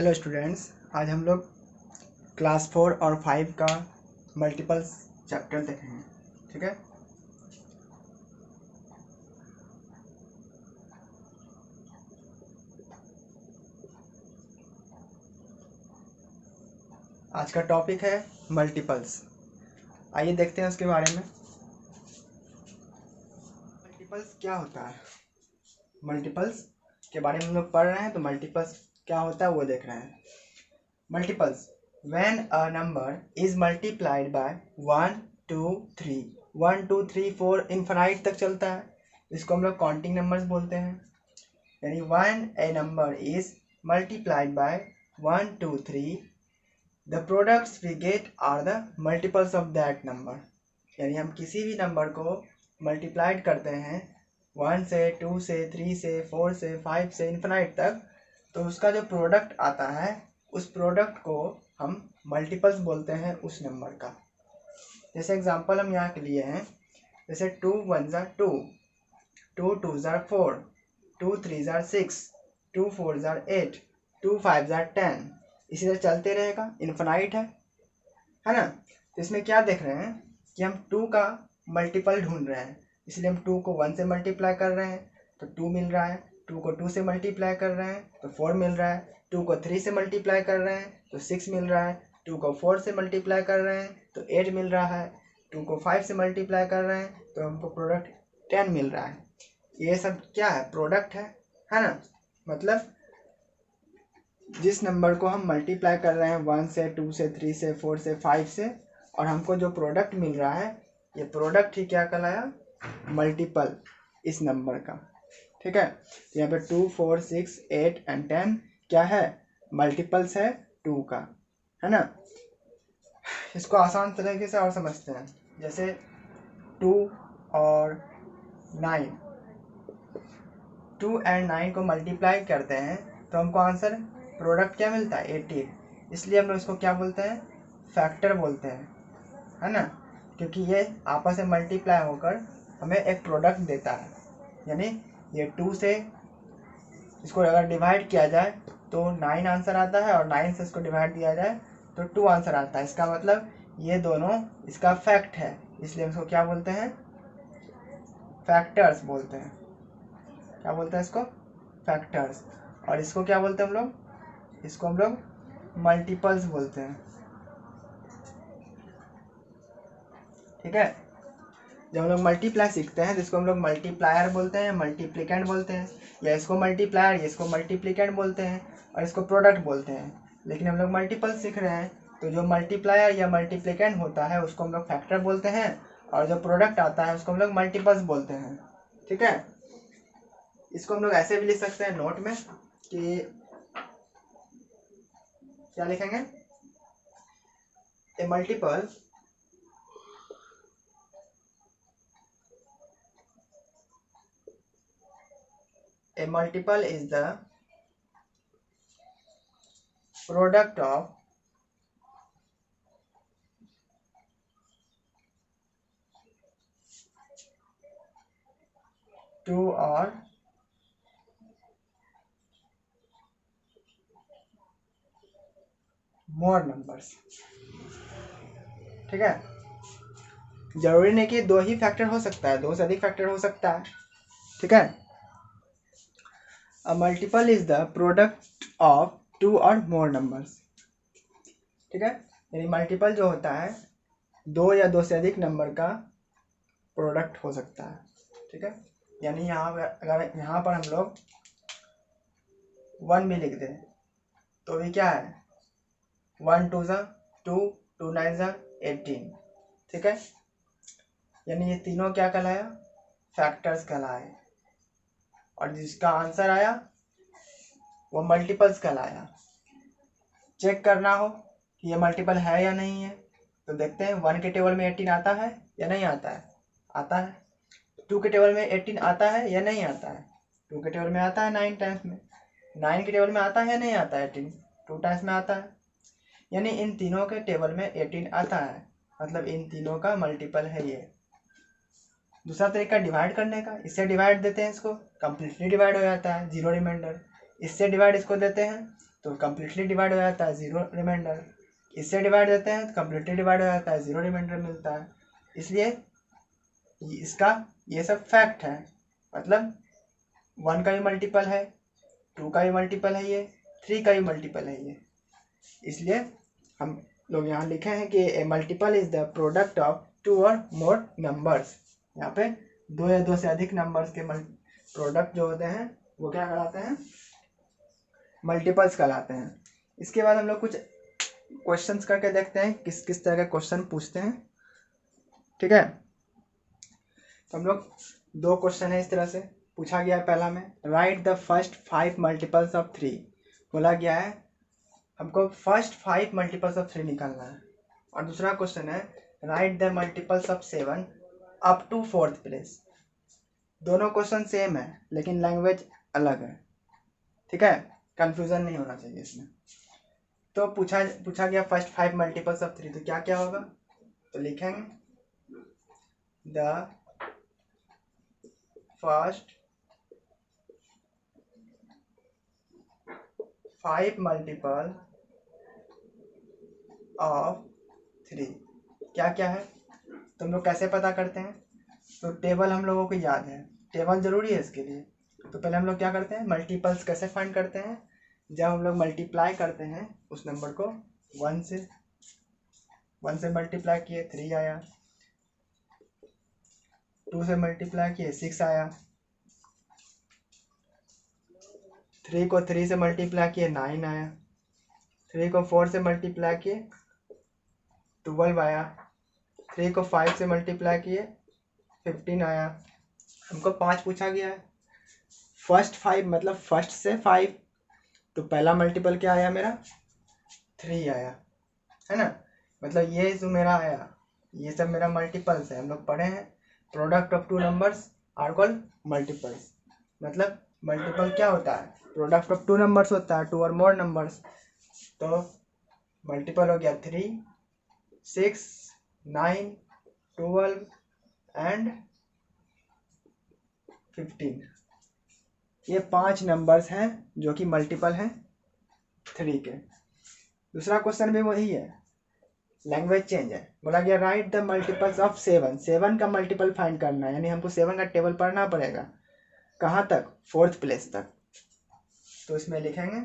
Hello students, आज हम लोग क्लास 4 और 5 का मल्टीपल्स चैप्टर देखेंगे। ठीक है, आज का टॉपिक है मल्टीपल्स। आइए देखते हैं उसके बारे में। मल्टीपल्स क्या होता है? मल्टीपल्स के बारे में हम लोग पढ़ रहे हैं, तो मल्टीपल्स क्या होता है वो देख रहे हैं। Multiples, when a number is multiplied by 1 2 3 1 2 3 4 infinite तक चलता है, इसको हम लोग काउंटिंग नंबर्स बोलते हैं। यानी when a number is multiplied by 1 2 3 the products we get are the multiples of that number। यानी हम किसी भी नंबर को मल्टीप्लाइड करते हैं 1 से 2 से 3 से 4 से 5 से इन्फिनाइट तक, तो उसका जो प्रोडक्ट आता है उस प्रोडक्ट को हम मल्टीपल्स बोलते हैं उस नंबर का। जैसे एग्जांपल हम यहाँ के लिए हैं, जैसे 2 1 ज़ा 2, 2 2 ज़ा 4, 2 3 ज़ा 6, 2 4 ज़ा 8, 2 5 ज़ा 10, इसी तरह चलते रहेगा, इन्फिनाइट है ना। तो इसमें क्या देख रहे हैं कि हम 2 का मल्टीपल ढूंढ रहे हैं, इसलिए हम 2 को 1 से मल्टीप्लाई कर रहे हैं तो 2 मिल रहा है, 2 को 2 से मल्टीप्लाई कर रहे हैं तो 4 मिल रहा है, 2 को 3 से मल्टीप्लाई कर रहे हैं तो 6 मिल रहा है, 2 को 4 से मल्टीप्लाई कर रहे हैं तो 8 मिल रहा है, 2 को 5 से मल्टीप्लाई कर रहे हैं तो हमको प्रोडक्ट 10 मिल रहा है। ये सब क्या है? प्रोडक्ट है ना। मतलब जिस नंबर को हम मल्टीप्लाई कर रहे हैं 1 से 2 से 3 से 4 से 5 से, और हमको जो प्रोडक्ट मिल रहा है, ये प्रोडक्ट ही क्या कहलाया? मल्टीपल इस नंबर का। ठीक है, तो यहाँ पे 2 4 6 8 एंड 10 क्या है? मल्टीपल्स है 2 का, है ना। इसको आसान तरीके से और समझते हैं। जैसे 2 और 9, 2 एंड 9 को मल्टीप्लाई करते हैं तो हमको आंसर प्रोडक्ट क्या मिलता है? 18। इसलिए हम लोग इसको क्या बोलते हैं? फैक्टर बोलते हैं, है ना, क्योंकि ये आपस में मल्टीप्लाई होकर हमें एक प्रोडक्ट देता है। यानी ये 2 से इसको अगर डिवाइड किया जाए तो 9 आंसर आता है, और 9 से इसको डिवाइड किया जाए तो 2 आंसर आता है। इसका मतलब ये दोनों इसका फैक्ट है, इसलिए हम इसको क्या बोलते हैं? फैक्टर्स बोलते हैं। क्या बोलते हैं इसको? फैक्टर्स। और इसको क्या बोलते हैं हम लोग? इसको हम लोग मल्टीपल्स बोलते हैं। ठीक है, जब हम लोग मल्टीप्लाई सीखते हैं तो इसको हम लोग मल्टीप्लायर बोलते हैं, मल्टीप्लिकेंट बोलते हैं, या इसको मल्टीप्लायर, या इसको मल्टीप्लिकेंट बोलते हैं, और इसको प्रोडक्ट बोलते हैं। लेकिन हम लोग मल्टीपल सीख रहे हैं तो जो मल्टीप्लायर या मल्टीप्लिकेंट होता है उसको हम लोग फैक्टर बोलते हैं, और जो प्रोडक्ट आता है उसको हम लोग मल्टीपल्स बोलते हैं। ठीक है, इसको हम लोग ऐसे भी लिख सकते हैं नोट में कि क्या लिखेंगे? ए multiple is the product of two or more numbers। ठीक है, जरूरी नहीं कि 2 ही फैक्टर हो सकता है, 2 से अधिक फैक्टर हो सकता है। ठीक है, a multiple is the product of 2 और मोर नंबर्स। ठीक है, यानी मल्टीपल जो होता है 2 या 2 से अधिक नंबर का प्रोडक्ट हो सकता है। ठीक है, यानी अगर यहाँ पर हम लोग 1 भी लिख दें तो भी क्या है? 1 2 ज़ा 2, 2 9 ज़ा 18। ठीक है, यानी ये तीनों क्या कहलाया? फैक्टर्स कहलाए, और जिसका आंसर आया वो मल्टीपल्स कहलाया। चेक करना हो कि ये मल्टीपल है या नहीं है तो देखते हैं 1 के टेबल में 18 आता है या नहीं आता है? आता है। 2 के टेबल में 18 आता है या नहीं आता है? 2 के टेबल में आता है 9 टाइम्स में। 9 के टेबल में आता है या नहीं आता है? 18 2 टाइम्स में आता है। यानी इन तीनों के टेबल में 18 आता है, मतलब इन तीनों का मल्टीपल है ये। दूसरा तरीका डिवाइड करने का, इससे डिवाइड देते हैं इसको, कंप्लीटली डिवाइड हो जाता है, 0 रिमाइंडर। इससे डिवाइड इसको देते हैं तो कम्प्लीटली डिवाइड हो जाता है, 0 रिमाइंडर। इससे डिवाइड देते हैं तो कम्प्लीटली डिवाइड हो जाता है, 0 रिमाइंडर मिलता है। इसलिए इसका ये सब फैक्ट है, मतलब 1 का भी मल्टीपल है, 2 का भी मल्टीपल है, ये 3 का भी मल्टीपल है ये। इसलिए हम लोग यहाँ लिखे हैं कि a multiple is the product of 2 और मोर नंबर्स। यहाँ पे 2 या 2 से अधिक नंबर्स के प्रोडक्ट जो होते हैं वो क्या कहलाते हैं, मल्टीपल्स कहलाते हैं। इसके बाद हम लोग कुछ क्वेश्चंस करके देखते हैं किस किस तरह के क्वेश्चन पूछते हैं, ठीक है। तो हम लोग 2 क्वेश्चन है इस तरह से पूछा गया है। पहला में right the first 5 multiples of 3, बोला गया है हमको फर्स्ट 5 मल्टीपल्स ऑफ 3 निकालना है। और दूसरा क्वेश्चन है write the multiples of 7 up to 4th place. दोनों क्वेश्चन सेम है लेकिन लैंग्वेज अलग है, ठीक है, कंफ्यूजन नहीं होना चाहिए इसमें। तो पूछा गया फर्स्ट 5 मल्टीपल्स ऑफ 3, तो क्या क्या होगा, तो लिखेंगे द फर्स्ट 5 मल्टीपल ऑफ 3 क्या क्या है। तो हम लोग कैसे पता करते हैं, तो टेबल हम लोगों को याद है, टेबल जरूरी है इसके लिए। तो पहले हम लोग क्या करते हैं, मल्टीपल्स कैसे फाइंड करते हैं, जब हम लोग मल्टीप्लाई करते हैं उस नंबर को 1 से मल्टीप्लाई किए 3 आया, 2 से मल्टीप्लाई किए 6 आया, 3 को 3 से मल्टीप्लाई किए 9 आया, 3 को 4 से मल्टीप्लाई किए 12 आया, 3 को 5 से मल्टीप्लाई किए 15 आया। हमको 5 पूछा गया है, फर्स्ट 5 मतलब फर्स्ट से 5, तो पहला मल्टीपल क्या आया मेरा 3 आया, है ना। मतलब ये जो मेरा आया ये सब मेरा मल्टीपल्स है। हम लोग पढ़े हैं product of 2 numbers are called multiples. मतलब मल्टीपल क्या होता है, प्रोडक्ट ऑफ 2 नंबर्स होता है, 2 और मोर नंबर्स। तो मल्टीपल हो गया 3, 6, 9, 12 एंड 15। ये 5 नंबर्स हैं जो कि मल्टीपल हैं 3 के। दूसरा क्वेश्चन भी वही है, लैंग्वेज चेंज है। बोला गया राइट द मल्टीपल्स ऑफ 7, 7 का मल्टीपल फाइंड करना है, यानी हमको 7 का टेबल पढ़ना पड़ेगा। कहाँ तक, 4th प्लेस तक। तो इसमें लिखेंगे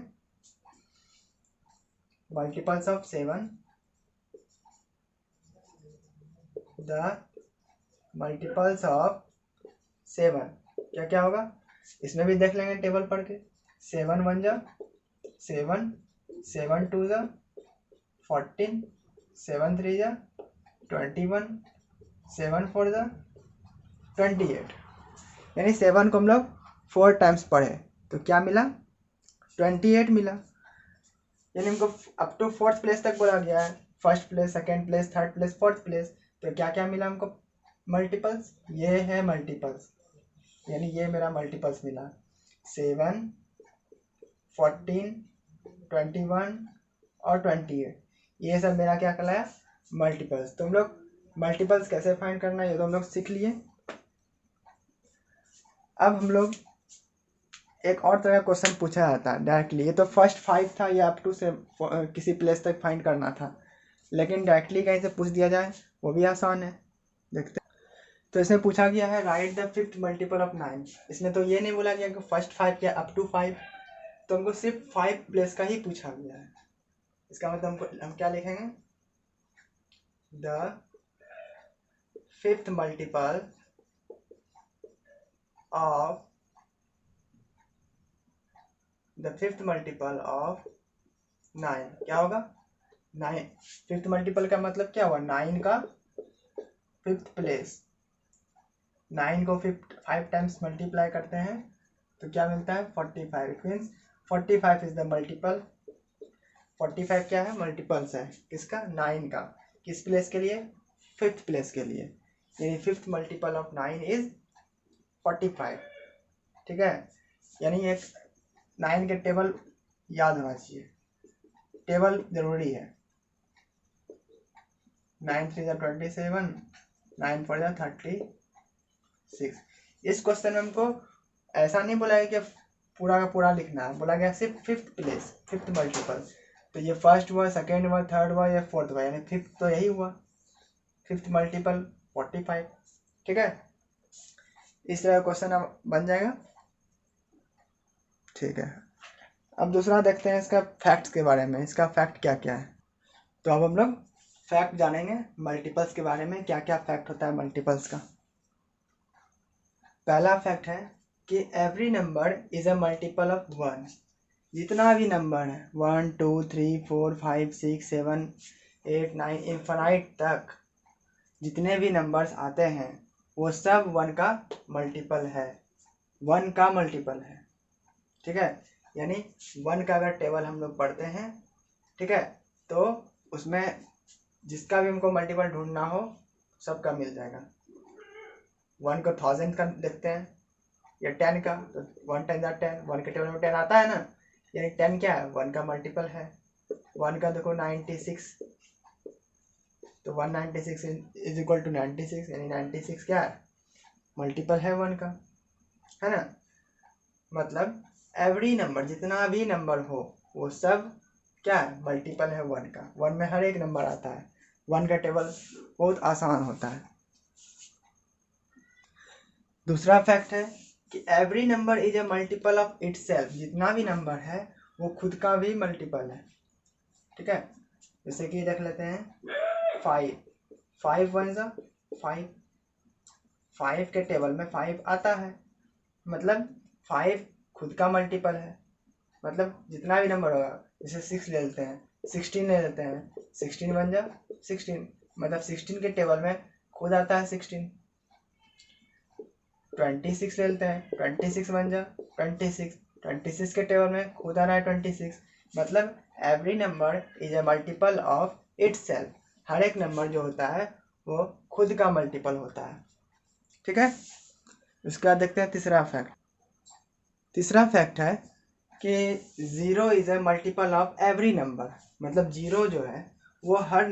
multiples of 7, the multiples of 7 क्या क्या होगा, इसमें भी देख लेंगे टेबल पढ़ के। 7 1 जा 7, 7 2 जा 14, 7 3 जा 21, 7 4 जा 28। यानी 7 को हम लोग 4 टाइम्स पढ़े तो क्या मिला 28 मिला। यानी हमको अप टू 4th प्लेस तक बोला गया है, first place, second place, third place, 4th place. तो क्या क्या मिला हमको मल्टीपल्स, ये है मल्टीपल्स, यानी ये मेरा मल्टीपल्स मिला 7, 14, 21 और 28। ये सब मेरा क्या कहलाया मल्टीपल्स। तो हम लोग मल्टीपल्स कैसे फाइंड करना है ये तो हम लोग सीख लिए। अब हम लोग एक और तरह का क्वेश्चन पूछा जाता है डायरेक्टली। ये तो फर्स्ट 5 था, या अप टू से किसी प्लेस तक फाइंड करना था, लेकिन डायरेक्टली कहीं से पूछ दिया जाए वो भी आसान है, देखते हैं। तो इसमें पूछा गया है write the 5th multiple of 9। इसमें तो ये नहीं बोला गया कि फर्स्ट 5 या अप टू 5, तो हमको सिर्फ 5 प्लेस का ही पूछा गया है। इसका मतलब हम क्या लिखेंगे, the 5th multiple of the 5th multiple of 9 क्या होगा 9। 5th मल्टीपल का मतलब क्या हुआ 9 का 5th प्लेस। 9 को 5 टाइम्स मल्टीप्लाई करते हैं तो क्या मिलता है 45। It means 45 is the multiple. 45 क्या है मल्टीपल्स है किसका 9 का, किस प्लेस के लिए 5th प्लेस के लिए। यानी 5th मल्टीपल ऑफ 9 इज 45, ठीक है। यानी एक 9 के टेबल याद होना चाहिए, टेबल जरूरी है। 9 3 27, 9 4 36। इस क्वेश्चन में हमको ऐसा नहीं बोला है कि पूरा का पूरा लिखना है। बोला गया सिर्फ फिफ्थ प्लेस, फिफ्थ मल्टीपल। तो ये फर्स्ट हुआ, सेकेंड हुआ, थर्ड हुआ, या फोर्थ हुआ, यानी फिफ्थ तो यही हुआ, फिफ्थ मल्टीपल 45। ठीक है, इस तरह क्वेश्चन अब बन जाएगा। ठीक है, अब दूसरा देखते हैं इसका फैक्ट्स के बारे में, इसका फैक्ट क्या क्या है। तो अब हम लोग फैक्ट जानेंगे मल्टीपल्स के बारे में, क्या क्या फैक्ट होता है मल्टीपल्स का। पहला फैक्ट है कि every number is a multiple of 1। जितना भी नंबर है 1 2 3 4 5 6 7 8 9 इन्फिनाइट तक जितने भी नंबर्स आते हैं वो सब 1 का मल्टीपल है, 1 का मल्टीपल है। ठीक है, यानी 1 का अगर टेबल हम लोग पढ़ते हैं, ठीक है, तो उसमें जिसका भी हमको मल्टीपल ढूंढना हो सबका मिल जाएगा। 1 को 1000 का देखते हैं या 10 का, तो 1 10 10, 1 के टेबल में 10 आता है ना, यानी 10 क्या है, 1 का मल्टीपल है। 1 का देखो 96, तो 196 इज इक्वल टू 96, यानी 96 क्या है, मल्टीपल है 1 का, है ना। मतलब एवरी नंबर, जितना भी नंबर हो वो सब क्या है, मल्टीपल है 1 का। 1 में हर एक नंबर आता है, 1 का टेबल बहुत आसान होता है। दूसरा फैक्ट है कि every number is a multiple of itself. जितना भी नंबर है वो खुद का भी मल्टीपल है। ठीक है, जैसे कि देख लेते हैं 5, 5 1 जा 5, 5 के टेबल में 5 आता है, मतलब 5 खुद का मल्टीपल है। मतलब जितना भी नंबर होगा, जैसे 6 ले लेते हैं, 16 ले लेते हैं, 16 बन जा 16, मतलब 16 के टेबल में खुद आता है 16। 26 ले लेते हैं, 26 बन जा 26, 26 के टेबल में खुद आ रहा है 26। मतलब every number is a multiple of itself. हर एक नंबर जो होता है वो खुद का मल्टीपल होता है। ठीक है, उसके बाद देखते हैं तीसरा फैक्ट। तीसरा फैक्ट है कि 0 is a multiple of every number. मतलब 0 जो है वो हर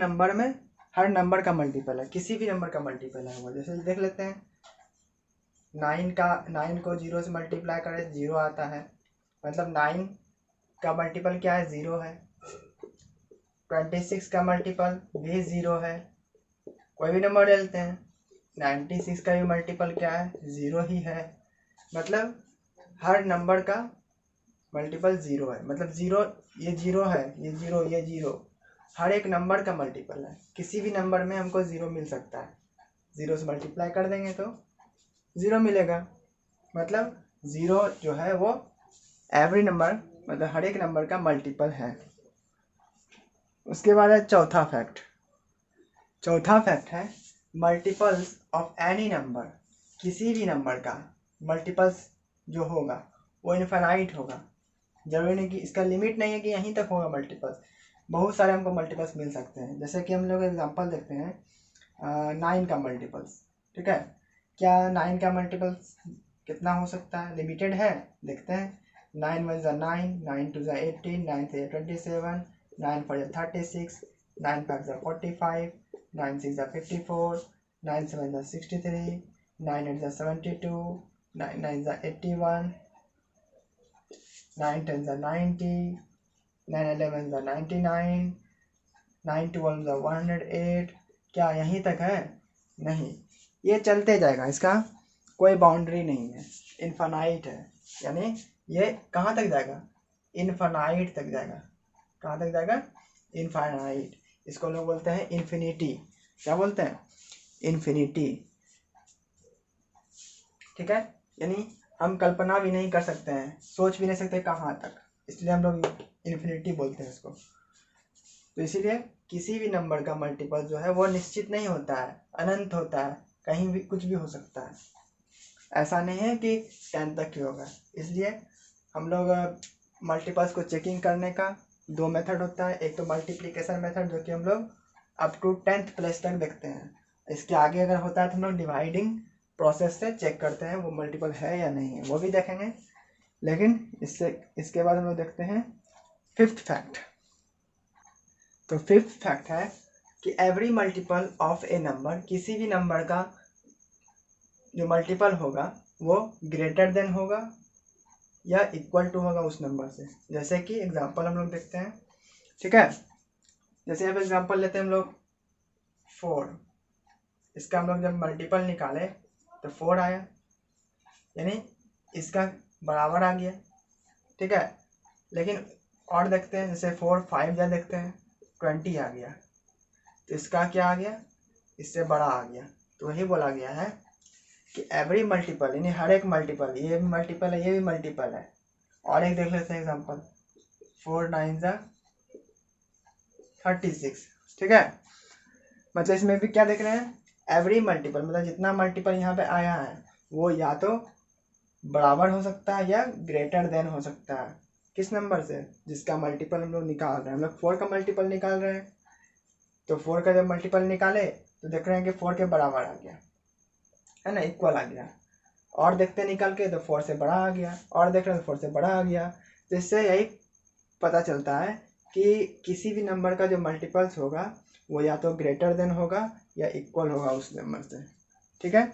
नंबर का मल्टीपल है, किसी भी नंबर का मल्टीपल है वो। जैसे देख लेते हैं 9 को 0 से मल्टीप्लाई करें 0 आता है, मतलब 9 का मल्टीपल क्या है, 0 है। 26 का मल्टीपल भी 0 है। कोई भी नंबर ले लेते हैं, 96 का भी मल्टीपल क्या है, 0 ही है। मतलब हर नंबर का मल्टीपल 0 है। मतलब 0, ये 0 है, ये 0, ये 0, हर एक नंबर का मल्टीपल है। किसी भी नंबर में हमको 0 मिल सकता है, 0 से मल्टीप्लाई कर देंगे तो 0 मिलेगा। मतलब 0 जो है वो एवरी नंबर, मतलब हर एक नंबर का मल्टीपल है। उसके बाद है चौथा फैक्ट। चौथा फैक्ट है मल्टीपल्स ऑफ एनी नंबर। किसी भी नंबर का मल्टीपल्स जो होगा वो इनफाइनाइट होगा। जरूरी नहीं कि इसका लिमिट नहीं है कि यहीं तक होगा मल्टीपल्स, बहुत सारे हमको मल्टीपल्स मिल सकते हैं। जैसे कि हम लोग एग्जांपल देखते हैं 9 का मल्टीपल्स। ठीक है, क्या 9 का मल्टीपल्स कितना हो सकता है, लिमिटेड है। देखते हैं 9 1 9, 9 2 18, 9 3 27, 9 4 36, 9 5 45, 9 6 54, 9 7 63, 9 8 72, 9 9 81, 9 10 90, 9 11 99, 9 12 108। क्या यहीं तक है, नहीं, ये चलते जाएगा, इसका कोई बाउंड्री नहीं है, इनफाइनाइट है। यानी ये कहाँ तक जाएगा, इनफाइनाइट तक जाएगा। कहाँ तक जाएगा, इनफाइनाइट। इसको लोग बोलते हैं इन्फिनिटी। क्या बोलते हैं, इन्फिनिटी। ठीक है, यानी हम कल्पना भी नहीं कर सकते हैं, सोच भी नहीं सकते कहाँ तक, इसलिए हम लोग इन्फिनिटी बोलते हैं इसको। तो इसीलिए किसी भी नंबर का मल्टीपल जो है वो निश्चित नहीं होता है, अनंत होता है, कहीं भी कुछ भी हो सकता है। ऐसा नहीं है कि 10 तक ही होगा। इसलिए हम लोग मल्टीपल्स को चेकिंग करने का 2 मेथड होता है। एक तो मल्टीप्लिकेशन मेथड, जो कि हम लोग अप टू 10th प्लेस तक देखते हैं। इसके आगे अगर होता है तो हम लोग डिवाइडिंग प्रोसेस से चेक करते हैं वो मल्टीपल है या नहीं है, वो भी देखेंगे। लेकिन इसके बाद हम लोग देखते हैं फिफ्थ फैक्ट। तो फिफ्थ फैक्ट है कि every multiple of A number, किसी भी नंबर का जो मल्टीपल होगा वो ग्रेटर देन होगा या इक्वल टू होगा उस नंबर से। जैसे कि एग्जांपल हम लोग देखते हैं, ठीक है। जैसे यहाँ पे एग्जांपल लेते हैं हम लोग 4, इसका हम लोग जब मल्टीपल निकाले तो 4 आया, यानी इसका बराबर आ गया, ठीक है। लेकिन और देखते हैं, जैसे 4 5 जा देखते हैं 20 आ गया, तो इसका क्या आ गया, इससे बड़ा आ गया। तो वही बोला गया है कि एवरी मल्टीपल, यानी हर एक मल्टीपल, ये भी मल्टीपल है, ये भी मल्टीपल है। और एक देख लेते हैं एग्जांपल, 4 9 जा 36, ठीक है। मतलब इसमें भी क्या देख रहे हैं, एवरी मल्टीपल, मतलब जितना मल्टीपल यहाँ पे आया है वो या तो बराबर हो सकता है या ग्रेटर देन हो सकता है। किस नंबर से, जिसका मल्टीपल हम लोग निकाल रहे हैं। हम लोग 4 का मल्टीपल निकाल रहे हैं, तो 4 का जब मल्टीपल निकाले तो देख रहे हैं कि 4 के बराबर आ गया, है ना, इक्वल आ गया। और देखते हैं निकाल के तो 4 से बड़ा आ गया, और देख रहे हैं तो 4 से बड़ा आ गया। तो इससे यही पता चलता है कि किसी भी नंबर का जो मल्टीपल्स होगा वो या तो ग्रेटर देन होगा या इक्वल होगा उस नंबर से, ठीक है।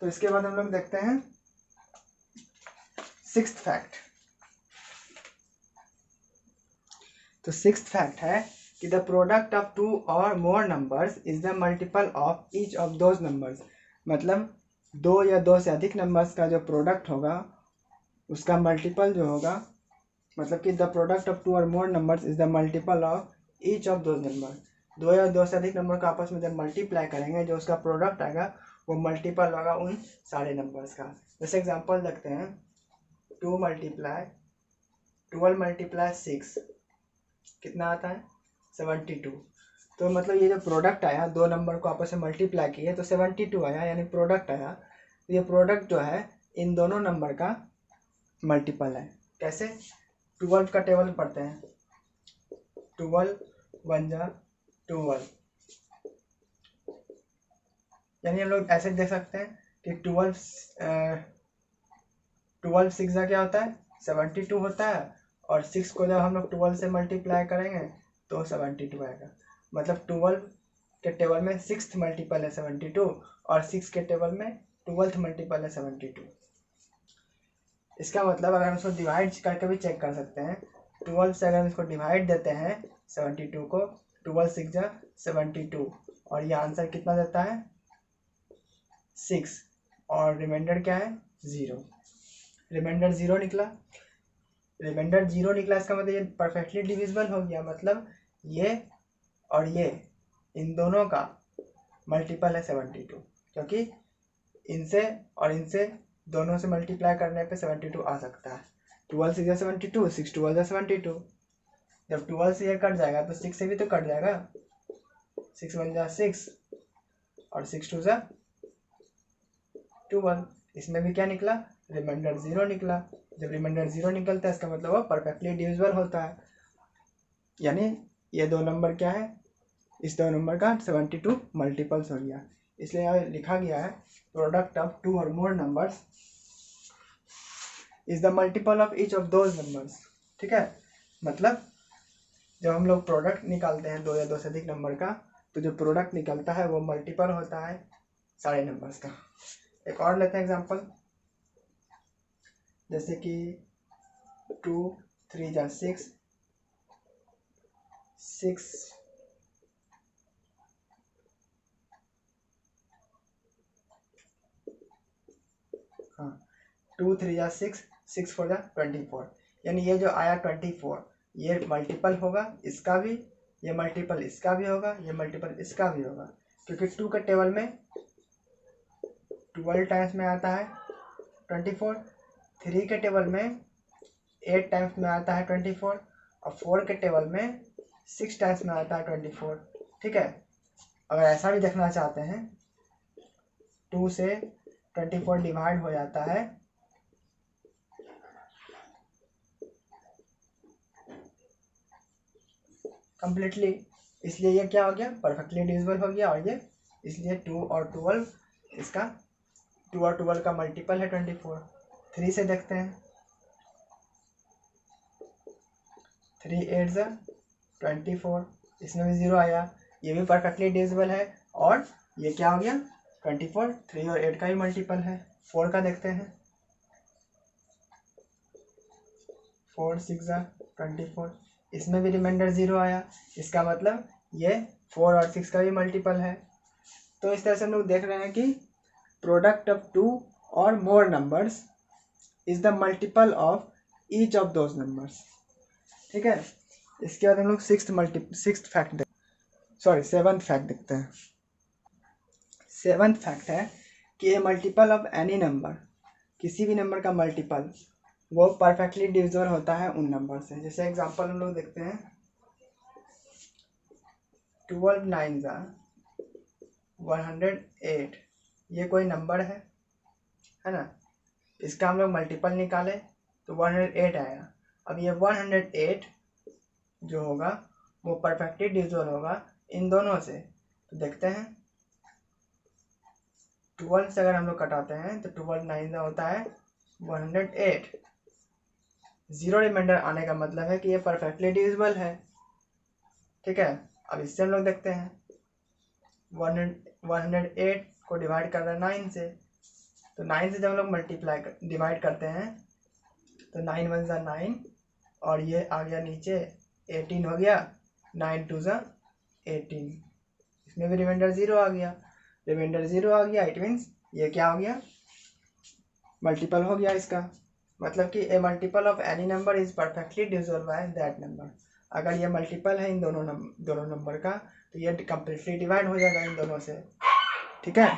तो इसके बाद हम लोग देखते हैं 6th फैक्ट। तो 6th फैक्ट है कि द प्रोडक्ट ऑफ 2 और more numbers is the multiple of each of those numbers. मतलब 2 या 2 से अधिक नंबर्स का जो प्रोडक्ट होगा उसका मल्टीपल जो होगा, मतलब कि द प्रोडक्ट ऑफ 2 और more numbers is the multiple of each of those number. 2 या 2 से अधिक नंबर को आपस में जब मल्टीप्लाई करेंगे, जो उसका प्रोडक्ट आएगा वो मल्टीपल होगा उन सारे नंबर्स का। जैसे एग्जांपल देखते हैं, 2 मल्टीप्लाई 12 मल्टीप्लाई 6 कितना आता है, 72। तो मतलब ये जो प्रोडक्ट आया, 2 नंबर को आपस में मल्टीप्लाई किए तो 72 आया, यानी प्रोडक्ट आया। तो ये प्रोडक्ट जो है इन दोनों नंबर का मल्टीपल है। कैसे, 12 का टेबल पढ़ते हैं, 12 1 जा 12, यानी हम लोग ऐसे देख सकते हैं कि 12 6 जा क्या होता है, 72 होता है। और 6 को जब हम लोग 12 से मल्टीप्लाई करेंगे तो 72 आएगा। मतलब 12 के टेबल में 6th मल्टीपल है 72, और 6 के टेबल में 12th मल्टीपल है 72। इसका मतलब अगर हम इसको डिवाइड करके भी चेक कर सकते हैं, 12 से अगर हम इसको डिवाइड देते हैं 72 को, 12 6 जा 72, और ये आंसर कितना देता है 6, और रिमाइंडर क्या है 0। रिमाइंडर 0 निकला, रिमाइंडर 0 निकला, इसका मतलब ये परफेक्टली डिविजिबल हो गया। मतलब ये और ये इन दोनों का मल्टीपल है 72, क्योंकि इनसे और इनसे दोनों से मल्टीप्लाई करने पे 72 आ सकता है। 12 6 72, 6 12 72। जब 12 से ये कट जाएगा तो 6 से भी तो कट जाएगा, 6 1 जा 6 और 6 2 जा 12। इसमें भी क्या निकला, रिमाइंडर 0 निकला। जब रिमाइंडर 0 निकलता है इसका मतलब वो परफेक्टली डिविजिबल होता है, यानी ये 2 नंबर क्या है, इस 2 नंबर का 72 मल्टीपल्स हो गया। इसलिए यहाँ लिखा गया है प्रोडक्ट ऑफ 2 और more numbers is the multiple of each of those numbers, ठीक है। मतलब जब हम लोग प्रोडक्ट निकालते हैं 2 या 2 से अधिक नंबर का, तो जो प्रोडक्ट निकलता है वो मल्टीपल होता है सारे नंबर्स का। एक और लेते हैं एग्जांपल, जैसे कि 2 3 जा 6 6 हाँ 2 3 जा 6 6 4 जा 24, यानी ये जो आया 24 ये मल्टीपल होगा इसका भी, ये मल्टीपल इसका भी होगा, ये मल्टीपल इसका भी होगा। क्योंकि 2 के टेबल में 12 टाइम्स में आता है 24, 3 के टेबल में 8 टाइम्स में आता है 24, और 4 के टेबल में 6 टाइम्स में आता है 24, ठीक है। अगर ऐसा भी देखना चाहते हैं, 2 से 24 डिवाइड हो जाता है कंप्लीटली, इसलिए ये क्या हो गया, परफेक्टली डिविजिबल हो गया। और ये इसलिए 2 और 12 इसका 2 और 12 का मल्टीपल है 24। 3 से देखते हैं, 3 8 जा 24, इसमें भी 0 आया, ये भी परफेक्टली डिविजिबल है। और ये क्या हो गया 24, 3 और 8 का ही मल्टीपल है। 4 का देखते हैं, 4 6 24, इसमें भी रिमाइंडर 0 आया, इसका मतलब ये 4 और 6 का भी मल्टीपल है। तो इस तरह से हम लोग देख रहे हैं कि प्रोडक्ट ऑफ 2 और more numbers is the multiple of each of those numbers. ठीक है, इसके बाद हम लोग सेवन्थ फैक्ट देखते हैं। सेवन्थ फैक्ट है कि a multiple of any number, किसी भी नंबर का मल्टीपल वो परफेक्टली डिविजिबल होता है उन नंबर से। जैसे एग्जांपल हम लोग देखते हैं 12 9 108, ये कोई नंबर है ना, इसका हम लोग मल्टीपल निकाले तो 108 आया। अब ये 108 जो होगा वो परफेक्टली डिविजिबल होगा इन दोनों से। तो देखते हैं 12 से अगर हम लोग कटाते हैं तो 12 9 होता है 108, जीरो रिमाइंडर आने का मतलब है कि ये परफेक्टली डिविजिबल है। ठीक है, अब इससे हम लोग देखते हैं 108 को डिवाइड कर रहे हैं 9 से, तो 9 से जब हम लोग डिवाइड करते हैं तो 9 1 9 और ये आ गया नीचे 18 हो गया, 9 2 18, इसमें भी रिमाइंडर 0 आ गया। रिमाइंडर 0 आ गया, इट मीन्स ये क्या हो गया, मल्टीपल हो गया इसका। मतलब कि a multiple of any number is perfectly divisible by that number. अगर ये मल्टीपल है इन दोनों नंबर का तो ये कंप्लीटली डिवाइड हो जाएगा इन दोनों से। ठीक है,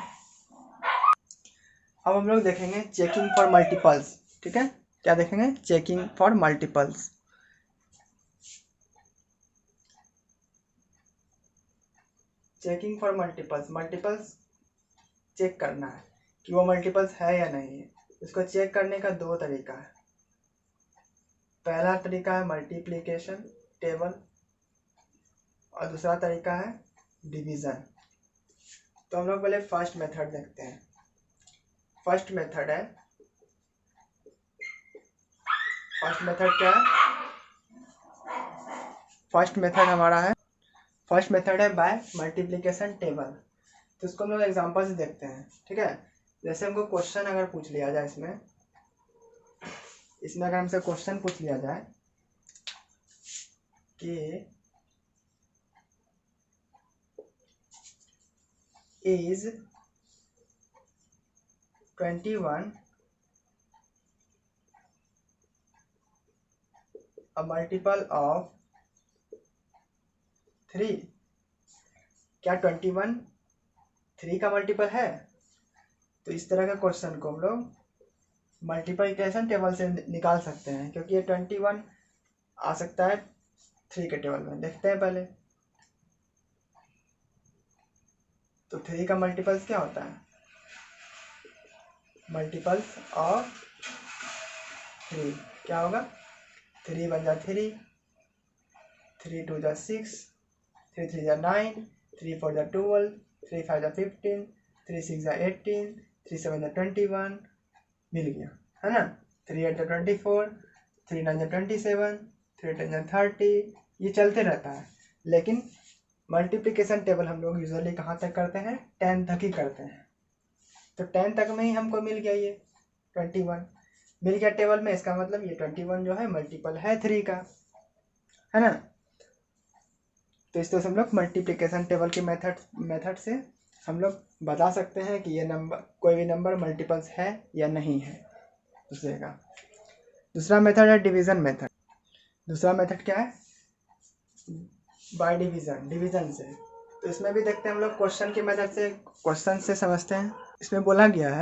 अब हम लोग देखेंगे चेकिंग फॉर मल्टीपल्स। ठीक है, क्या देखेंगे, checking for multiples. Checking for multiples check करना है कि वो मल्टीपल्स है या नहीं है। इसको चेक करने का दो तरीका है। पहला तरीका है मल्टीप्लिकेशन टेबल और दूसरा तरीका है डिवीजन। तो हम लोग पहले फर्स्ट मेथड देखते हैं। फर्स्ट मेथड क्या है, फर्स्ट मेथड है बाय मल्टीप्लिकेशन टेबल। तो इसको हम लोग एग्जांपल से देखते हैं। ठीक है, जैसे हमको क्वेश्चन अगर पूछ लिया जाए, इसमें अगर हमसे क्वेश्चन पूछ लिया जाए कि इज 21 a multiple of 3, क्या 21 3 का मल्टीपल है? तो इस तरह का क्वेश्चन को हम लोग मल्टीप्लिकेशन टेबल से निकाल सकते हैं, क्योंकि ये 21 आ सकता है 3 के टेबल में। देखते हैं पहले, तो 3 का मल्टीपल्स क्या होता है, मल्टीपल्स ऑफ 3 क्या होगा, 3 1 3, 3 2 6, 3 3 9, 3 4 12, 3 5 15, 3 6 18, 3 7 21, मिल गया है ना। 3 8 24, 3 9 27, 3 10 30, ये चलते रहता है। लेकिन मल्टीप्लिकेशन टेबल हम लोग यूजुअली कहाँ तक करते हैं, 10 तक ही करते हैं। तो 10 तक में ही हमको मिल गया, ये 21 मिल गया टेबल में। इसका मतलब ये 21 जो है मल्टीपल है 3 का, है ना। तो इस तरह से हम लोग मल्टीप्लिकेशन टेबल के मेथड से हम लोग बता सकते हैं कि ये नंबर, कोई भी नंबर मल्टीपल्स है या नहीं है दूसरे का। दूसरा मेथड है डिवीजन मेथड। दूसरा मेथड क्या है, बाय डिवीजन से। तो इसमें भी देखते हैं हम लोग क्वेश्चन के मेथड से, क्वेश्चन से समझते हैं। इसमें बोला गया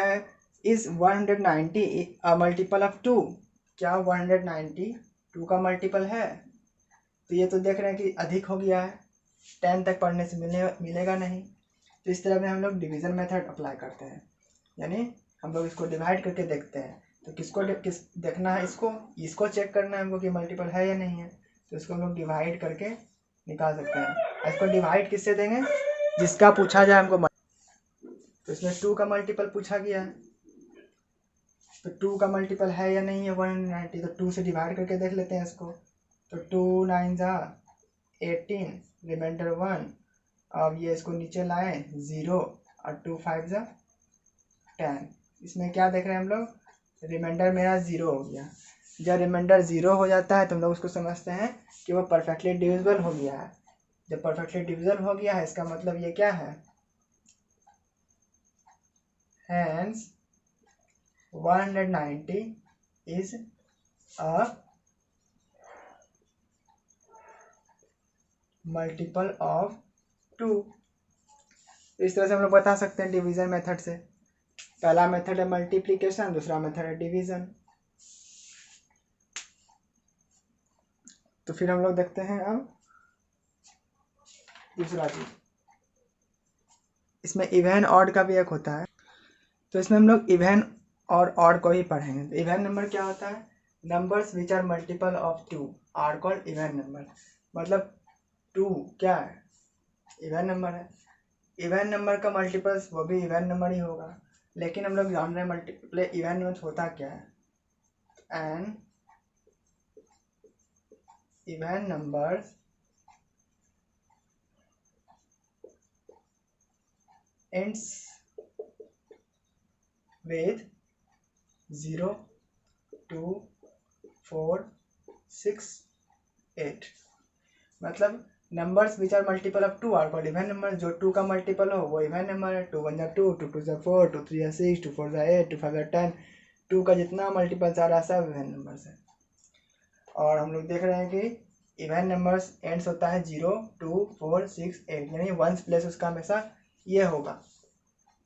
है इज 190 अ मल्टीपल ऑफ 2, क्या 190 2 का मल्टीपल है? तो ये तो देख रहे हैं कि अधिक हो गया है, 10 तक पढ़ने से मिलेगा नहीं। तो इस तरह में हम लोग डिवीजन मेथड अप्लाई करते हैं, यानी हम लोग इसको डिवाइड करके देखते हैं। तो किस देखना है, इसको चेक करना है हमको कि मल्टीपल है या नहीं है। तो इसको हम लोग डिवाइड करके निकाल सकते हैं। इसको डिवाइड किससे देंगे, जिसका पूछा जाए हमको। तो इसमें 2 का मल्टीपल पूछा गया है, तो 2 का मल्टीपल है या नहीं है 190, तो 2 से डिवाइड करके देख लेते हैं इसको। तो 2 9 18, रिमाइंडर 1। अब ये इसको नीचे लाए 0 और 2 5 10। इसमें क्या देख रहे हैं हम लोग, रिमाइंडर मेरा 0 हो गया। जब रिमाइंडर 0 हो जाता है तो हम लोग उसको समझते हैं कि वो परफेक्टली डिविजिबल हो गया है। जब परफेक्टली डिविजिबल हो गया है इसका मतलब ये क्या है, hence 190 is a multiple of 2। इस तरह से हम लोग बता सकते हैं डिवीजन मेथड से। पहला मेथड है मल्टीप्लिकेशन, दूसरा मेथड है डिवीजन। तो फिर हम लोग देखते हैं अब दूसरा चीज, इसमें इवन ऑड का भी एक होता है। तो इसमें हम लोग इवन और ऑड को ही पढ़ेंगे। तो इवन नंबर क्या होता है, numbers which are multiple of 2 are called even number. मतलब 2 क्या है, इवन नंबर है। इवन नंबर का मल्टीपल्स वो भी इवन नंबर ही होगा, लेकिन हम लोग जान रहे हैं मल्टीपल इवन नंबर होता क्या है। And even numbers ends with 0, 2, 4, 6, 8। मतलब numbers which are multiple of 2 are called even number. जो 2 का मल्टीपल हो वो इवन नंबर है। 2 1 जा 2, 2 2 जा 4, 2 3 जा 6, 2 4 जा 8, 2 5 जा 10। 2 का जितना मल्टीपल आ रहा है सब इवन नंबर्स है। और हम लोग देख रहे हैं कि इवन नंबर्स एंड्स होता है 0, 2, 4, 6, 8, यानी वंस प्लेस उसका हमेशा ये होगा,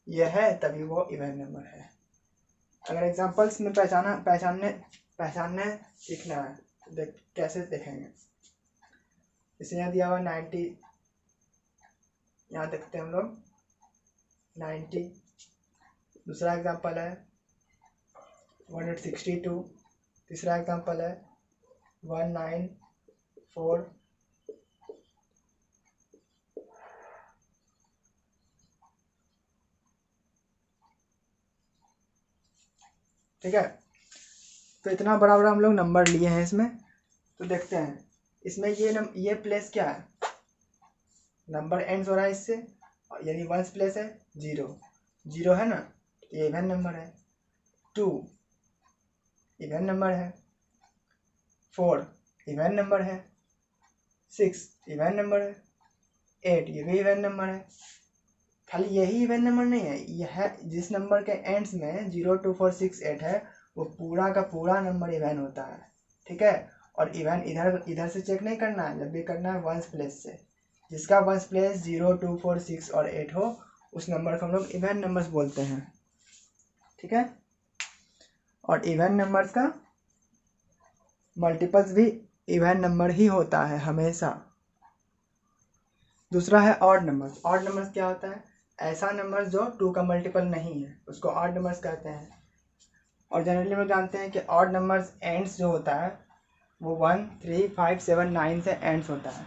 ये है तभी वो इवन नंबर है। अगर एग्जांपल्स में पहचानने सीखना है तो कैसे देखेंगे। इसे यहाँ दिया हुआ 90, यहाँ देखते हैं हम लोग 90। दूसरा एग्जांपल है 162। तीसरा एग्जांपल है 194। ठीक है, तो इतना बड़ा बड़ा हम लोग नंबर लिए हैं इसमें। तो देखते हैं इसमें ये प्लेस क्या है, नंबर एंड्स हो रहा है इससे, यानी वंस प्लेस है 0, 0 है ना, ये इवन नंबर है। 2 इवन नंबर है। 4 इवन नंबर है। 6 इवन नंबर है। 8 ये भी इवन नंबर है। खाली यही इवन नंबर नहीं है, यह जिस नंबर के एंड्स में 0, 2, 4, 6, 8 है वो पूरा का पूरा नंबर इवन होता है। ठीक है, और इवन इधर से चेक नहीं करना है, जब भी करना है वंस प्लेस से। जिसका वंस प्लेस 0, 2, 4, 6 और 8 हो उस नंबर को हम लोग इवन नंबर्स बोलते हैं। ठीक है, और इवन नंबर्स का मल्टीपल्स भी इवन नंबर ही होता है हमेशा। दूसरा है ऑड नंबर्स। ऑड नंबर्स क्या होता है, ऐसा नंबर जो 2 का मल्टीपल नहीं है उसको ऑड नंबर्स कहते हैं। और जनरली हम जानते हैं कि ऑड नंबर्स एंड्स जो होता है वो 1, 3, 5, 7, 9 से एंड्स होता है।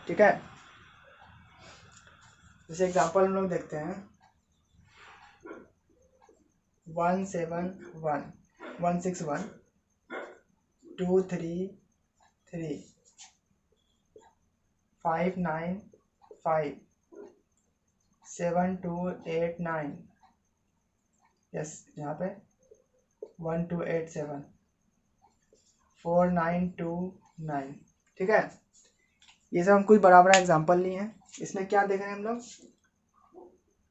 ठीक है, जैसे एग्जांपल हम लोग देखते हैं 171, 161, 233, 595, 7289, यस यहाँ पे 1287, 4929। ठीक है, ये सब हम कुछ बड़ा बड़ा एग्जाम्पल लिए हैं। इसमें क्या देख रहे हैं हम लोग,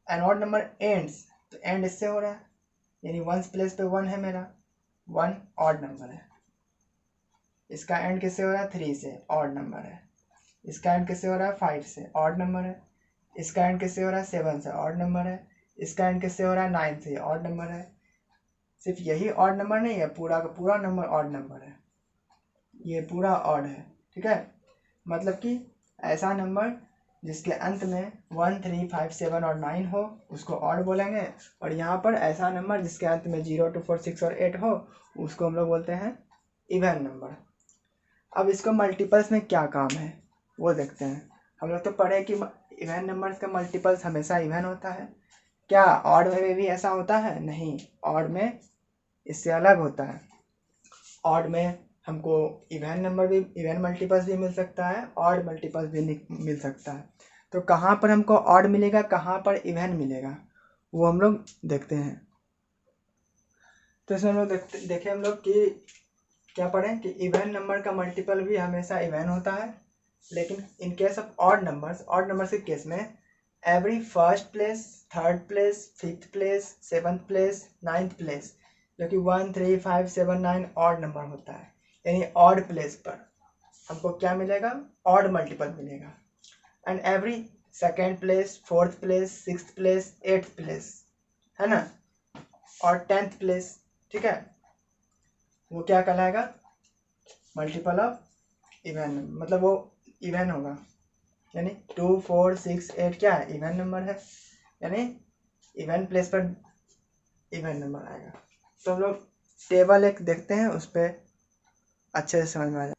एन ऑड नंबर एंड्स, तो एंड इससे हो रहा है यानी वंस प्लेस पे 1 है मेरा, 1 ऑड नंबर है। इसका एंड किससे हो रहा है, 3 से, ऑड नंबर है। इसका एंड किससे हो रहा है, 5 से, ऑड नंबर है। इसका एंड किससे हो रहा है, 7 से, ऑड नंबर है। इसका एंड किससे हो रहा है, 9 से, ऑड नंबर है। सिर्फ यही ऑड नंबर नहीं है, पूरा का पूरा नंबर ऑड नंबर है, ये पूरा ऑड है। ठीक है, मतलब कि ऐसा नंबर जिसके अंत में 1, 3, 5, 7 और 9 हो उसको ऑड बोलेंगे। और यहाँ पर ऐसा नंबर जिसके अंत में 0, 2, 4, 6 और 8 हो उसको हम लोग बोलते हैं इवन नंबर। अब इसको मल्टीपल्स में क्या काम है वो देखते हैं। हम लोग तो पढ़े कि इवन नंबर्स का मल्टीपल्स हमेशा इवन होता है। क्या ऑड में भी ऐसा होता है, नहीं, ऑड में इससे अलग होता है। ऑड में हमको इवन नंबर भी, इवन मल्टीपल्स भी मिल सकता है, ऑड मल्टीपल्स भी मिल सकता है। तो कहाँ पर हमको ऑड मिलेगा, कहाँ पर इवन मिलेगा, वो हम लोग देखते हैं। तो इसमें हम लोग देखे हम लोग कि क्या पढ़ें कि इवन नंबर का मल्टीपल भी हमेशा इवन होता है, लेकिन in case of odd numbers के केस में every first place, third place, fifth place, seventh place, ninth place, जो कि 1, 3, 5, 7, 9 ऑड नंबर होता है, यानी ऑड प्लेस पर हमको क्या मिलेगा, ऑड मल्टीपल मिलेगा। And every second place, fourth place, sixth place, eighth place, है ना, और 10th प्लेस, ठीक है, वो क्या कहलाएगा, मल्टीपल ऑफ इवन, मतलब वो इवन होगा, यानी 2, 4, 6, 8 क्या है, इवन नंबर है, यानी इवन प्लेस पर इवन नंबर आएगा। तो हम लोग टेबल एक देखते हैं, उस पर अच्छे से समझ में आ जाए।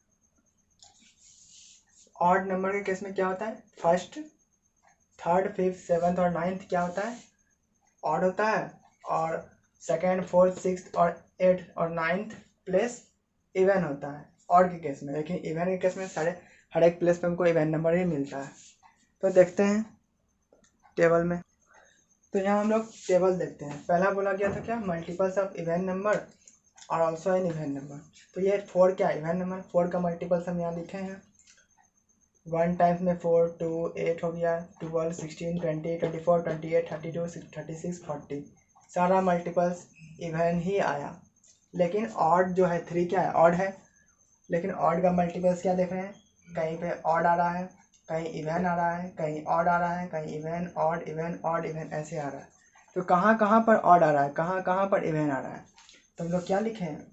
ऑड नंबर के केस में क्या होता है, फर्स्ट, थर्ड, फिफ्थ, सेवन्थ और नाइन्थ क्या होता है, ऑड होता है, और सेकेंड, फोर्थ, सिक्स्थ और एट्थ और नाइन्थ प्लेस इवन होता है ऑड के केस में। लेकिन इवन के केस में सारे हर एक प्लेस पे हमको इवन नंबर ही मिलता है। तो देखते हैं टेबल में, तो यहाँ हम लोग टेबल देखते हैं। पहला बोला गया था क्या, मल्टीपल्स ऑफ इवन नंबर और ऑल्सो एन इवन नंबर। तो ये 4 क्या इवन नंबर, 4 का मल्टीपल्स हम यहाँ लिखे हैं। 1 टाइम्स में 4, 2, 8 हो गया, 12, 16, 20, 24, 28, 32, 36, 40, सारा मल्टीपल्स इवन ही आया। लेकिन ऑड जो है 3 क्या है, ऑड है, लेकिन ऑड का मल्टीपल्स क्या देख रहे हैं, कहीं पे ऑड आ रहा है, कहीं इवन आ रहा है, कहीं ऑड आ रहा है, कहीं even, odd, even, odd, even ऐसे आ रहा है। तो कहाँ कहाँ पर ऑड आ रहा है, कहाँ कहाँ पर इवन आ रहा है, तो हम लोग क्या लिखे हैं,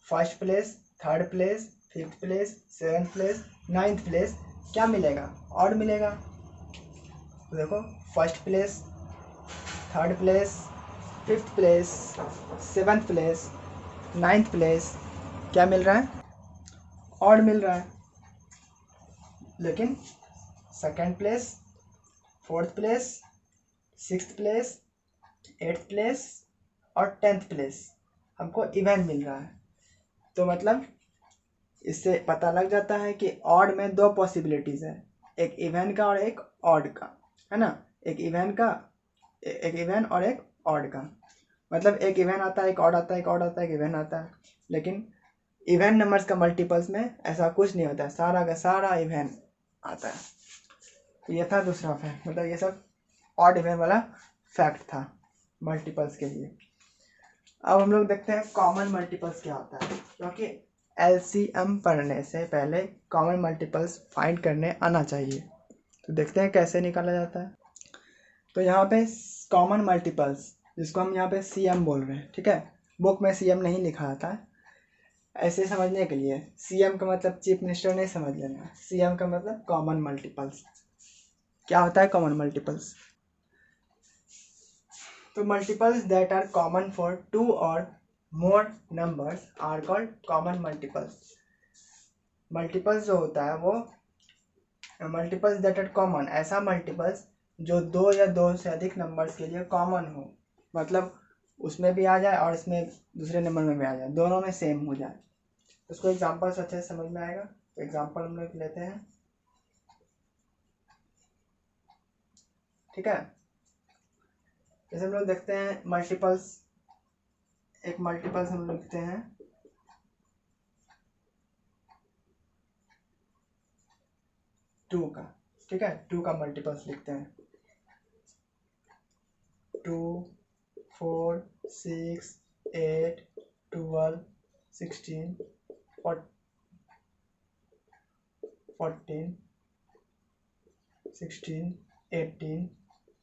first place, third place, fifth place, seventh place, ninth place क्या मिलेगा, ऑड मिलेगा। तो देखो first place, third place, fifth place, seventh place, ninth place क्या मिल रहा है, ऑड मिल रहा है। लेकिन second place, fourth place, sixth place, eighth place और 10th प्लेस हमको इवन मिल रहा है। तो मतलब इससे पता लग जाता है कि ऑड में 2 पॉसिबिलिटीज़ है, एक इवन का और एक ऑड का, है ना, एक इवन और एक ऑड का। मतलब एक इवन आता है, एक ऑड आता है, एक ऑड आता है, एक इवन आता है। लेकिन इवन नंबर्स का मल्टीपल्स में ऐसा कुछ नहीं होता है, सारा का सारा इवन आता है। तो ये था दूसरा फैक्ट, मतलब ये सब ऑड इवन वाला फैक्ट था मल्टीपल्स के लिए। अब हम लोग देखते हैं कॉमन मल्टीपल्स क्या होता है, क्योंकि एलसीएम पढ़ने से पहले कॉमन मल्टीपल्स फाइंड करने आना चाहिए। तो देखते हैं कैसे निकाला जाता है। तो यहाँ पे कॉमन मल्टीपल्स, जिसको हम यहाँ पे सीएम बोल रहे हैं, ठीक है, बुक में सीएम नहीं लिखा आता है, ऐसे समझने के लिए सीएम का मतलब चीफ मिनिस्टर नहीं समझ लेना, सीएम का मतलब कॉमन मल्टीपल्स। क्या होता है कॉमन मल्टीपल्स, तो multiples that are common for 2 और more numbers are called common multiples. Multiples जो होता है वो मल्टीपल्स दैट आर कॉमन, ऐसा मल्टीपल्स जो 2 या 2 से अधिक नंबर्स के लिए कॉमन हो, मतलब उसमें भी आ जाए और इसमें दूसरे नंबर में भी आ जाए, दोनों में सेम हो जाए। उसको एग्जाम्पल से अच्छे से समझ में आएगा। एग्जाम्पल हम लोग लेते हैं, ठीक है। जैसे हम लोग देखते हैं मल्टीपल्स, एक मल्टीपल्स हम लोग लिखते हैं 2 का, ठीक है, 2 का मल्टीपल्स लिखते हैं 2, 4, 6, 8, 12, 16, 14, 16, 18,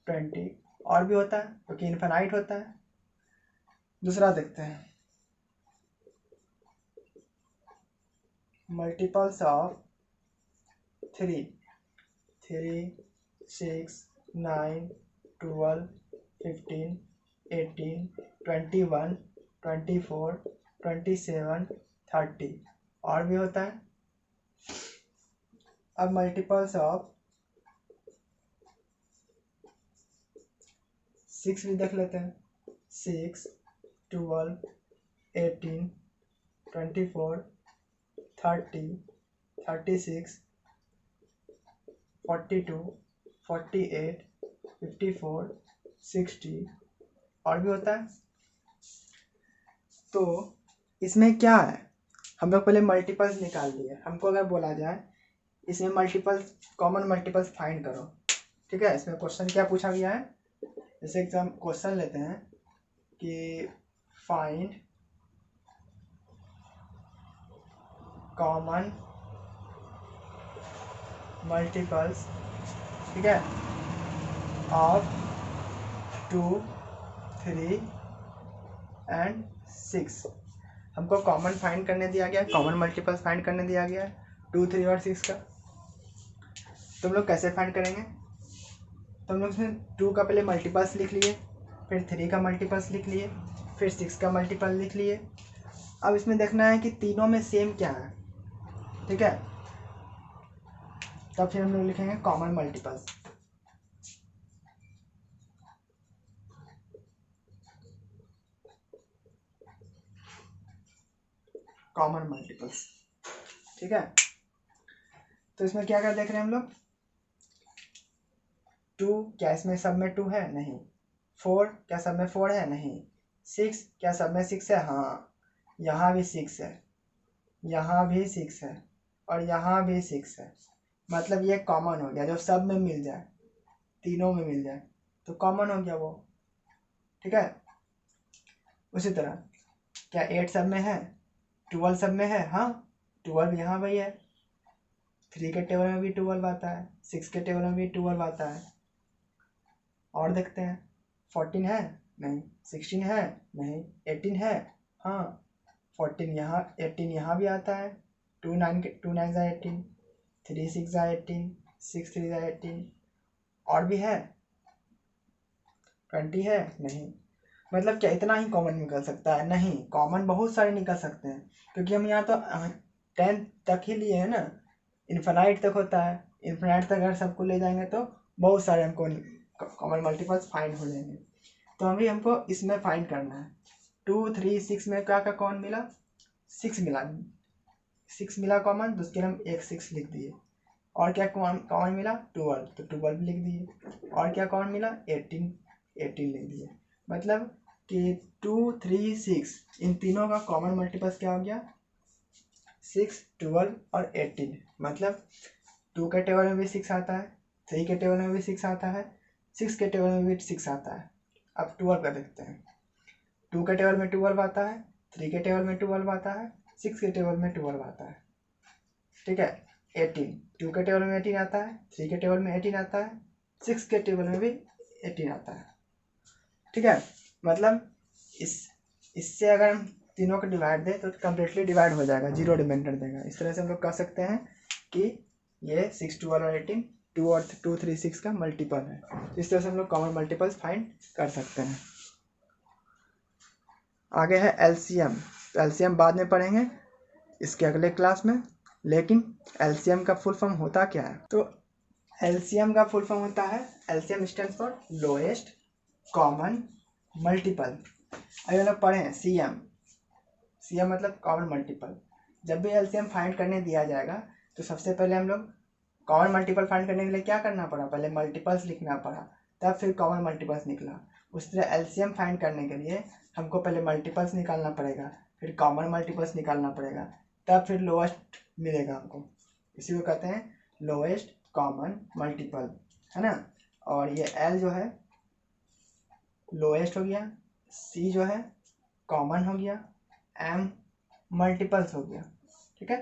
20 और भी होता है क्योंकि इनफाइनाइट होता है। दूसरा देखते हैं मल्टीपल्स ऑफ 3, 6, 9, 12, 15, 18, 21, 24, 27, 30 और भी होता है। अब मल्टीपल्स ऑफ 6 भी देख लेते हैं, 6, 12, 18, 24, 30, 36, 42, 48, 54, 60 और भी होता है। तो इसमें क्या है, हम लोग पहले मल्टीपल्स निकाल लिए। हमको अगर बोला जाए इसमें मल्टीपल्स, कॉमन मल्टीपल्स फाइंड करो, ठीक है। इसमें क्वेश्चन क्या पूछा गया है, जैसे एग्जाम क्वेश्चन लेते हैं कि फाइंड कॉमन मल्टीपल्स, ठीक है, ऑफ 2, 3 एंड 6। हमको कॉमन फाइंड करने दिया गया है, कॉमन मल्टीपल्स फाइंड करने दिया गया है 2, 3 और 6 का। तो हम लोग कैसे फाइंड करेंगे, तो हम लोग इसमें 2 का पहले मल्टीपल्स लिख लिए, फिर 3 का मल्टीपल्स लिख लिए, फिर 6 का मल्टीपल लिख लिए। अब इसमें देखना है कि तीनों में सेम क्या है, ठीक है। तब फिर हम लोग लिखेंगे कॉमन मल्टीपल्स। कॉमन मल्टीपल्स, ठीक है। तो इसमें क्या क्या देख रहे हैं हम लोग, 2 क्या इसमें सब में 2 है, नहीं। 4 क्या सब में 4 है, नहीं। 6 क्या सब में 6 है, हाँ। यहाँ भी 6 है, यहाँ भी 6 है, और यहाँ भी 6 है। मतलब ये कॉमन हो गया, जो सब में मिल जाए, तीनों में मिल जाए तो कॉमन हो गया वो, ठीक है। उसी तरह क्या 8 सब में है, 12 सब में है, हाँ। 12 यहाँ भी है, 3 के टेबल में भी 12 आता है, 6 के टेबल में भी 12 आता है। और देखते हैं 14 है, नहीं। 16 है, नहीं। 18 है, हाँ। 14 यहाँ, 18 यहाँ भी आता है। 2 9 ज़ा 18, 3 6 ज़ा 18, 6 3 ज़ा 18। और भी है, 20 है, नहीं। मतलब क्या इतना ही कॉमन निकल सकता है, नहीं। कॉमन बहुत सारे निकल सकते हैं, क्योंकि हम यहाँ तो 10 तक ही लिए हैं ना, इन्फिनाइट तक होता है। इन्फिनाइट तक अगर सबको ले जाएंगे तो बहुत सारे हमको कॉमन मल्टीपल्स फाइंड हो जाएंगे। तो अभी हमको इसमें फाइंड करना है 2 3 6 में क्या क्या कॉमन मिला, 6 मिला, 6 मिला कॉमन, तो उसके लिए हम एक 6 लिख दिए। और क्या कॉमन मिला, 12, तो 12 लिख दिए। और क्या कॉमन मिला, 18 लिख दिए। मतलब कि 2 3 6 इन तीनों का कॉमन मल्टीपल्स क्या हो गया, 6 12 और 18। मतलब 2 के टेबल में भी 6 आता है, 3 के टेबल में भी 6 आता है, 6 के टेबल में भी 6 आता है। अब 12 का देखते हैं, 2 के टेबल में 12 आता है, 3 के टेबल में 12 आता है, 6 के टेबल में 12 आता है, ठीक है। 18, 2 के टेबल में 18 आता है, 3 के टेबल में 18 आता है, 6 के टेबल में भी 18 आता है, ठीक है। मतलब इससे अगर हम तीनों को डिवाइड दें तो कम्प्लीटली डिवाइड हो जाएगा, 0 रिमाइंडर देगा। इस तरह से हम लोग कह सकते हैं कि ये 6 12 और 18 2 3 6 का मल्टीपल है। इस तरह से हम लोग कॉमन मल्टीपल्स फाइंड कर सकते हैं। आगे है एलसीएम। तो एलसीएम बाद में पढ़ेंगे इसके अगले क्लास में, लेकिन एलसीएम का फुल फॉर्म होता क्या है, तो एलसीएम का फुल फॉर्म होता है, LCM stands for lowest common multiple. अभी हम लोग पढ़े हैं सीएम मतलब कॉमन मल्टीपल। जब भी एलसीएम फाइंड करने दिया जाएगा तो सबसे पहले हम लोग कॉमन मल्टीपल फाइंड करने के लिए क्या करना पड़ा, पहले मल्टीपल्स लिखना पड़ा, तब फिर कॉमन मल्टीपल्स निकला। उस तरह एलसीएम फाइंड करने के लिए हमको पहले मल्टीपल्स निकालना पड़ेगा, फिर कॉमन मल्टीपल्स निकालना पड़ेगा, तब फिर लोएस्ट मिलेगा हमको। इसी को कहते हैं लोएस्ट कॉमन मल्टीपल, है ना। और ये एल जो है लोएस्ट हो गया, सी जो है कॉमन हो गया, एम मल्टीपल्स हो गया, ठीक है।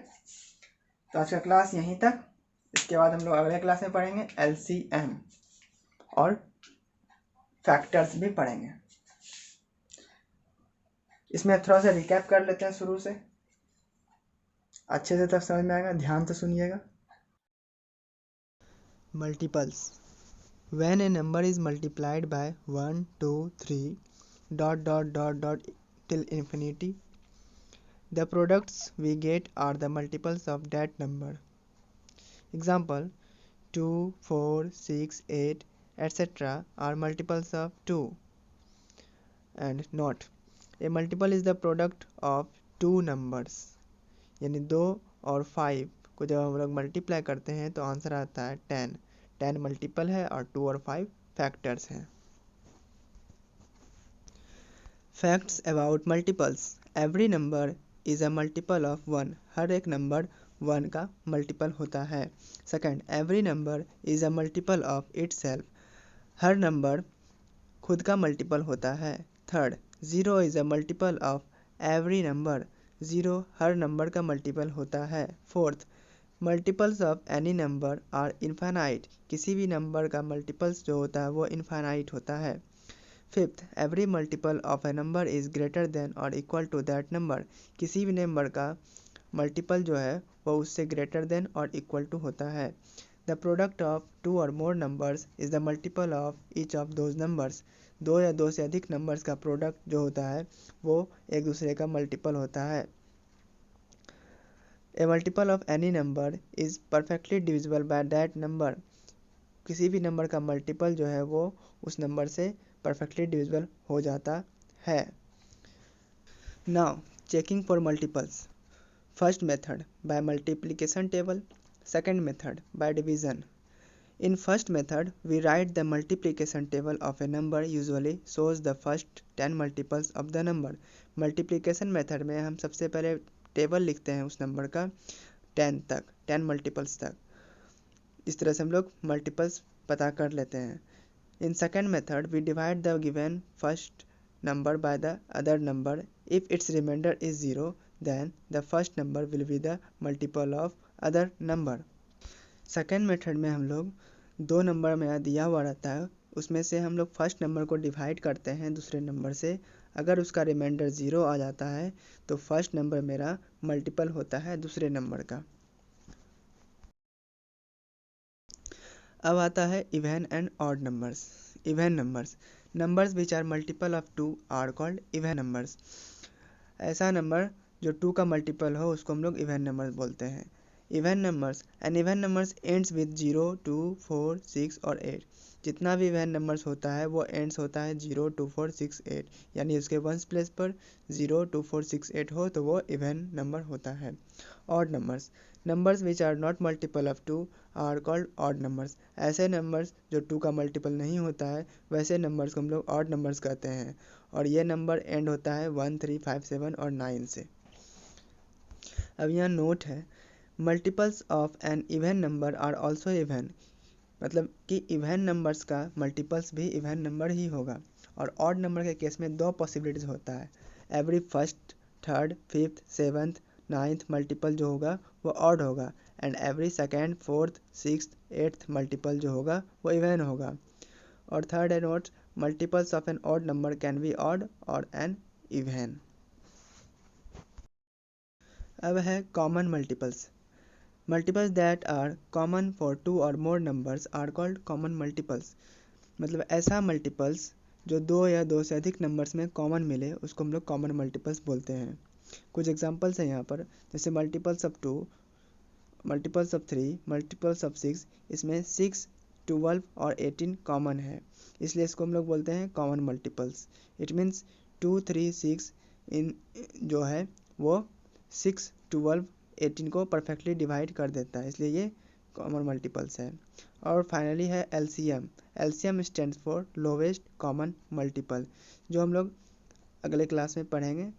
तो आज का क्लास यहीं तक। इसके बाद हम लोग अगले क्लास में पढ़ेंगे एलसीएम और फैक्टर्स भी पढ़ेंगे। इसमें थोड़ा सा रिकैप कर लेते हैं शुरू से, अच्छे से तब समझ में आएगा, ध्यान से सुनिएगा। Multiples, when A number is multiplied by 1 2 3 ... till infinity, the products we get are the multiples of that number. Example, 2 4 6 8 etc. are multiples of 2. And not, a multiple is the product of two numbers. यानी 2 और 5 को जब हम लोग multiply करते हैं तो answer आता है 10। 10 मल्टीपल है और 2 और 5 फैक्टर्स हैं। Facts about multiples. Every number is a multiple of 1, हर एक नंबर 1 का मल्टीपल होता है। Second, every number is a multiple of itself, हर नंबर खुद का मल्टीपल होता है। Third, 0 is a multiple of every number, 0 हर नंबर का मल्टीपल होता है। Fourth, multiples of any number are infinite, किसी भी नंबर का मल्टीपल्स जो होता है वो इनफाइनाइट होता है। Fifth, every multiple of A number is greater than और इक्वल टू दैट नंबर, किसी भी नंबर का मल्टीपल जो है वो उससे ग्रेटर देन और इक्वल टू होता है। द प्रोडक्ट ऑफ 2 और more numbers is the multiple of each of those numbers, 2 या 2 से अधिक नंबर्स का प्रोडक्ट जो होता है वो एक दूसरे का मल्टीपल होता है। A multiple of any number is perfectly divisible by that number, किसी भी नंबर का मल्टीपल जो है वो उस नंबर से परफेक्टली डिविजिबल हो जाता है। Now checking for multiples. First method by multiplication table, second method by division. In first method, we write the multiplication table of a number usually shows the first 10 multiples of the number. Multiplication method में हम सबसे पहले table लिखते हैं उस number का 10 तक, 10 multiples तक। इस तरह से हम लोग मल्टीपल्स पता कर लेते हैं। In second method, we divide the given first number by the other number. If its remainder is 0, then the first number will be the multiple of other number. Second method में हम लोग दो number में दिया हुआ रहता है, उसमें से हम लोग फर्स्ट नंबर को डिवाइड करते हैं दूसरे नंबर से। अगर उसका रिमाइंडर 0 आ जाता है तो फर्स्ट नंबर मेरा मल्टीपल होता है दूसरे नंबर का। अब आता है even and odd numbers. Even numbers which are multiple of 2 are called even numbers. ऐसा नंबर जो 2 का मल्टीपल हो उसको हम लोग इवन नंबर्स बोलते हैं। Even numbers, an even numbers ends with 0, 2, 4, 6 और 8। जितना भी इवन नंबर्स होता है वो एंड्स होता है 0, 2, 4, 6, 8, यानी उसके वंस प्लेस पर 0, 2, 4, 6, 8 हो तो वो इवन नंबर होता है। Odd numbers which are not multiple of 2 are called odd numbers. ऐसे नंबर्स जो 2 का मल्टीपल नहीं होता है वैसे नंबर्स को हम लोग ऑड नंबर्स कहते हैं, और ये नंबर एंड होता है 1, 3, 5, 7 और 9 से। अब यहाँ नोट है, multiples of an even number are also even, मतलब कि इवन नंबर्स का मल्टीपल्स भी इवन नंबर ही होगा। और ऑड नंबर के केस में दो पॉसिबिलिटीज होता है, every first, third, fifth, seventh, ninth multiple जो होगा वो ऑड होगा, and every second, fourth, sixth, eighth multiple जो होगा वो इवन होगा। और थर्ड है note, multiples of an odd number can be odd और एन इवन। अब है common multiples. Multiples that are common for 2 और more numbers are called common multiples, मतलब ऐसा मल्टीपल्स जो 2 या 2 से अधिक नंबर्स में कॉमन मिले उसको हम लोग कॉमन मल्टीपल्स बोलते हैं। कुछ एग्जांपल्स हैं यहाँ पर, जैसे multiples of 2, multiples of 3, multiples of 6। इसमें 6, 12 और 18 कॉमन है, इसलिए इसको हम लोग बोलते हैं कॉमन मल्टीपल्स। इट मीन्स 2, 3, 6 इन जो है वो 6, 12, 18 को परफेक्टली डिवाइड कर देता है, इसलिए ये कॉमन मल्टीपल्स है। और फाइनली है LCM. LCM stands for lowest common multiple, जो हम लोग अगले क्लास में पढ़ेंगे।